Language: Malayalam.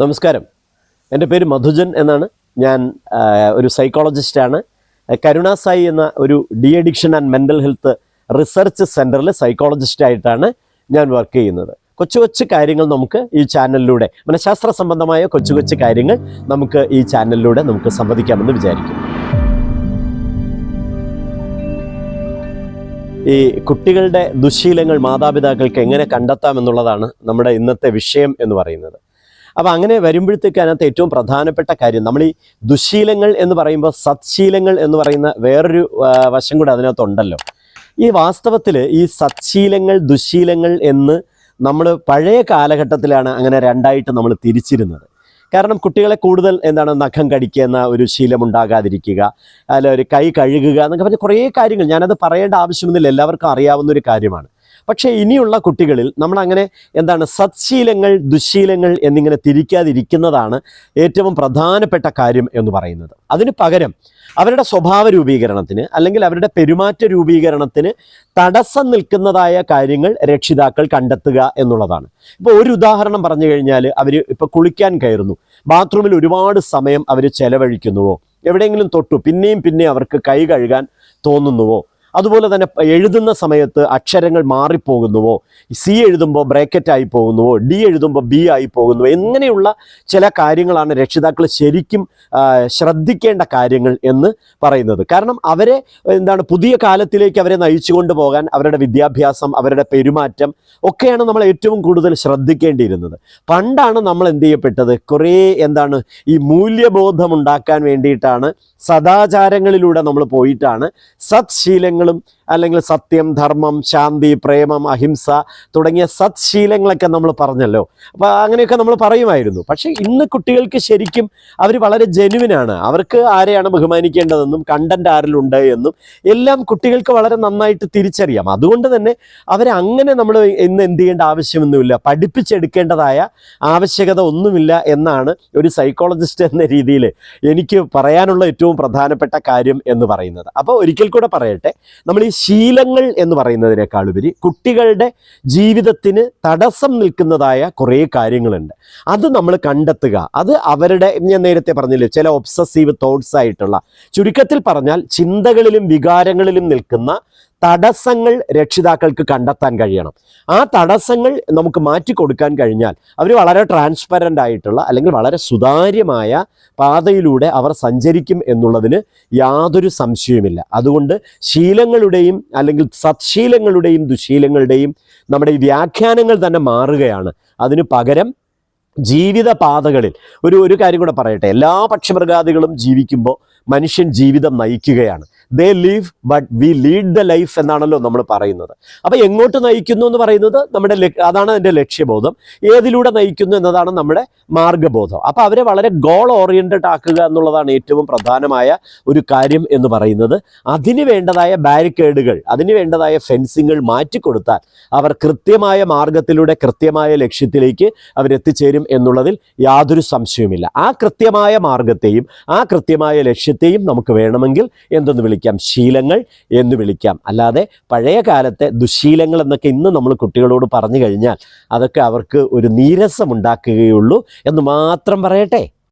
നമസ്കാരം. എൻ്റെ പേര് മധുജൻ എന്നാണ്. ഞാൻ ഒരു സൈക്കോളജിസ്റ്റാണ്. കരുണ സായി എന്ന ഒരു de addiction and mental health research സെൻറ്ററിൽ സൈക്കോളജിസ്റ്റായിട്ടാണ് ഞാൻ വർക്ക് ചെയ്യുന്നത്. കൊച്ചു കൊച്ചു കാര്യങ്ങൾ നമുക്ക് ഈ ചാനലിലൂടെ, മനഃശാസ്ത്ര സംബന്ധമായ കൊച്ചു കൊച്ചു കാര്യങ്ങൾ നമുക്ക് ഈ ചാനലിലൂടെ നമുക്ക് സംവദിക്കാമെന്ന് വിചാരിക്കുന്നു. ഈ കുട്ടികളുടെ ദുശ്ശീലങ്ങൾ മാതാപിതാക്കൾക്ക് എങ്ങനെ കണ്ടെത്താമെന്നുള്ളതാണ് നമ്മുടെ ഇന്നത്തെ വിഷയം എന്ന് പറയുന്നത്. അപ്പോൾ അങ്ങനെ വരുമ്പോഴത്തേക്ക് അതിനകത്ത് ഏറ്റവും പ്രധാനപ്പെട്ട കാര്യം, നമ്മൾ ഈ ദുശ്ശീലങ്ങൾ എന്ന് പറയുമ്പോൾ സത്ശീലങ്ങൾ എന്ന് പറയുന്ന വേറൊരു വശം കൂടെ അതിനകത്തുണ്ടല്ലോ. ഈ വാസ്തവത്തിൽ ഈ സത്ശീലങ്ങൾ ദുശ്ശീലങ്ങൾ എന്ന് നമ്മൾ പഴയ കാലഘട്ടത്തിലാണ് അങ്ങനെ രണ്ടായിട്ട് നമ്മൾ തിരിച്ചിരുന്നത്. കാരണം കുട്ടികളെ കൂടുതൽ നഖം കടിക്കുന്ന ഒരു ശീലമുണ്ടാകാതിരിക്കുക, അല്ല ഒരു കൈ കഴുകുക എന്നൊക്കെ പറഞ്ഞ കുറേ കാര്യങ്ങൾ, ഞാനത് പറയേണ്ട ആവശ്യമൊന്നുമില്ല, എല്ലാവർക്കും അറിയാവുന്ന ഒരു കാര്യമാണ്. പക്ഷേ ഇനിയുള്ള കുട്ടികളിൽ നമ്മളങ്ങനെ സത്ശീലങ്ങൾ ദുശ്ശീലങ്ങൾ എന്നിങ്ങനെ തിരിക്കാതിരിക്കുന്നതാണ് ഏറ്റവും പ്രധാനപ്പെട്ട കാര്യം എന്ന് പറയുന്നത്. അതിന് പകരം അവരുടെ സ്വഭാവ രൂപീകരണത്തിന് അല്ലെങ്കിൽ അവരുടെ പെരുമാറ്റ രൂപീകരണത്തിന് തടസ്സം നിൽക്കുന്നതായ കാര്യങ്ങൾ രക്ഷിതാക്കൾ കണ്ടെത്തുക എന്നുള്ളതാണ്. ഇപ്പോൾ ഒരു ഉദാഹരണം പറഞ്ഞു കഴിഞ്ഞാൽ, അവർ ഇപ്പോൾ കുളിക്കാൻ കയറുന്നു, ബാത്റൂമിൽ ഒരുപാട് സമയം അവർ ചെലവഴിക്കുന്നുവോ, എവിടെയെങ്കിലും തൊട്ടു പിന്നെയും അവർക്ക് കൈ കഴുകാൻ തോന്നുന്നുവോ, അതുപോലെ തന്നെ എഴുതുന്ന സമയത്ത് അക്ഷരങ്ങൾ മാറിപ്പോകുന്നുവോ, സി എഴുതുമ്പോൾ ബ്രാക്കറ്റായി പോകുന്നുവോ, ഡി എഴുതുമ്പോൾ ബി ആയി പോകുന്നുവോ, എങ്ങനെയുള്ള ചില കാര്യങ്ങളാണ് രക്ഷിതാക്കൾ ശരിക്കും ശ്രദ്ധിക്കേണ്ട കാര്യങ്ങൾ എന്ന് പറയുന്നത്. കാരണം അവരെ പുതിയ കാലത്തിലേക്ക് അവരെ നയിച്ചു കൊണ്ടുപോകാൻ അവരുടെ വിദ്യാഭ്യാസം, അവരുടെ പെരുമാറ്റം ഒക്കെയാണ് നമ്മൾ ഏറ്റവും കൂടുതൽ ശ്രദ്ധിക്കേണ്ടിയിരുന്നത്. പണ്ടാണ് നമ്മൾ എന്ത് ചെയ്യപ്പെട്ടത്, കുറേ ഈ മൂല്യബോധം ഉണ്ടാക്കാൻ വേണ്ടിയിട്ടാണ് സദാചാരങ്ങളിലൂടെ നമ്മൾ പോയിട്ടാണ് സത്ശീലങ്ങളും അല്ലെങ്കിൽ സത്യം, ധർമ്മം, ശാന്തി, പ്രേമം, അഹിംസ തുടങ്ങിയ സത്ശീലങ്ങളൊക്കെ നമ്മൾ പറഞ്ഞല്ലോ. അപ്പോൾ അങ്ങനെയൊക്കെ നമ്മൾ പറയുമായിരുന്നു. പക്ഷേ ഇന്ന് കുട്ടികൾക്ക് ശരിക്കും അവർ വളരെ ജെനുവിനാണ്. അവർക്ക് ആരെയാണ് ബഹുമാനിക്കേണ്ടതെന്നും കണ്ടന്റ് ആരിലുണ്ട് എന്നും എല്ലാം കുട്ടികൾക്ക് വളരെ നന്നായിട്ട് തിരിച്ചറിയാം. അതുകൊണ്ട് തന്നെ അവരെ അങ്ങനെ നമ്മൾ ഇന്ന് എന്ത് ചെയ്യേണ്ട ആവശ്യമൊന്നുമില്ല, പഠിപ്പിച്ചെടുക്കേണ്ടതായ ആവശ്യകത ഒന്നുമില്ല എന്നാണ് ഒരു സൈക്കോളജിസ്റ്റ് എന്ന രീതിയിൽ എനിക്ക് പറയാനുള്ള ഏറ്റവും പ്രധാനപ്പെട്ട കാര്യം എന്ന് പറയുന്നത്. അപ്പോൾ ഒരിക്കൽ കൂടെ പറയട്ടെ, നമ്മൾ ഈ ശീലങ്ങൾ എന്ന് പറയുന്നതിനേക്കാളുപരി കുട്ടികളുടെ ജീവിതത്തിന് തടസ്സം നിൽക്കുന്നതായ കുറേ കാര്യങ്ങളുണ്ട്. അത് നമ്മൾ കണ്ടെത്തുക. അത് അവരുടെ, ഞാൻ നേരത്തെ പറഞ്ഞില്ലേ, ചില ഒബ്സസീവ് തോട്ട്സ് ആയിട്ടുള്ള, ചുരുക്കത്തിൽ പറഞ്ഞാൽ ചിന്തകളിലും വികാരങ്ങളിലും നിൽക്കുന്ന തടസ്സങ്ങൾ രക്ഷിതാക്കൾക്ക് കണ്ടെത്താൻ കഴിയണം. ആ തടസ്സങ്ങൾ നമുക്ക് മാറ്റിക്കൊടുക്കാൻ കഴിഞ്ഞാൽ അവർ വളരെ ട്രാൻസ്പെറൻ്റ് ആയിട്ടുള്ള അല്ലെങ്കിൽ വളരെ സുതാര്യമായ പാതയിലൂടെ അവർ സഞ്ചരിക്കും എന്നുള്ളതിന് യാതൊരു സംശയവുമില്ല. അതുകൊണ്ട് ശീലങ്ങളുടെയും അല്ലെങ്കിൽ സത്ശീലങ്ങളുടെയും ദുശീലങ്ങളുടെയും നമ്മുടെ ഈ വ്യാഖ്യാനങ്ങൾ തന്നെ മാറുകയാണ്. അതിന് പകരം ജീവിത പാതകളിൽ ഒരു കാര്യം കൂടെ പറയട്ടെ, എല്ലാ പക്ഷിമൃഗാദികളും ജീവിക്കുമ്പോൾ മനുഷ്യൻ ജീവിതം നയിക്കുകയാണ്. They live but we lead the life എന്നാണല്ലോ നമ്മൾ പറയുന്നത്. അപ്പോൾ എങ്ങോട്ട് നയിക്കുന്നു എന്ന് പറയുന്നത് അതാണ് അതിൻ്റെ ലക്ഷ്യബോധം. ഏതിലൂടെ നയിക്കുന്നു എന്നതാണ് നമ്മുടെ മാർഗബോധം. അപ്പോൾ അവരെ വളരെ ഗോൾ ഓറിയൻറ്റഡ് ആക്കുക എന്നുള്ളതാണ് ഏറ്റവും പ്രധാനമായ ഒരു കാര്യം എന്ന് പറയുന്നത്. അതിന് വേണ്ടതായ ബാരിക്കേഡുകൾ, അതിന് വേണ്ടതായ ഫെൻസിങ്ങൾ മാറ്റിക്കൊടുത്താൽ അവർ കൃത്യമായ മാർഗത്തിലൂടെ കൃത്യമായ ലക്ഷ്യത്തിലേക്ക് അവരെത്തിച്ചേരും എന്നുള്ളതിൽ യാതൊരു സംശയവുമില്ല. ആ കൃത്യമായ മാർഗത്തെയും ആ കൃത്യമായ ലക്ഷ്യത്തെയും നമുക്ക് വേണമെങ്കിൽ എന്തെന്ന് വിളിക്കാം, ശീലങ്ങൾ എന്ന് വിളിക്കാം. അല്ലാതെ പഴയ കാലത്തെ ദുശീലങ്ങൾ എന്നൊക്കെ ഇന്ന് നമ്മൾ കുട്ടികളോട് പറഞ്ഞു കഴിഞ്ഞാൽ അതൊക്കെ അവർക്ക് ഒരു നീരസം ഉണ്ടാക്കുകയുള്ളൂ എന്ന് മാത്രം പറയട്ടെ.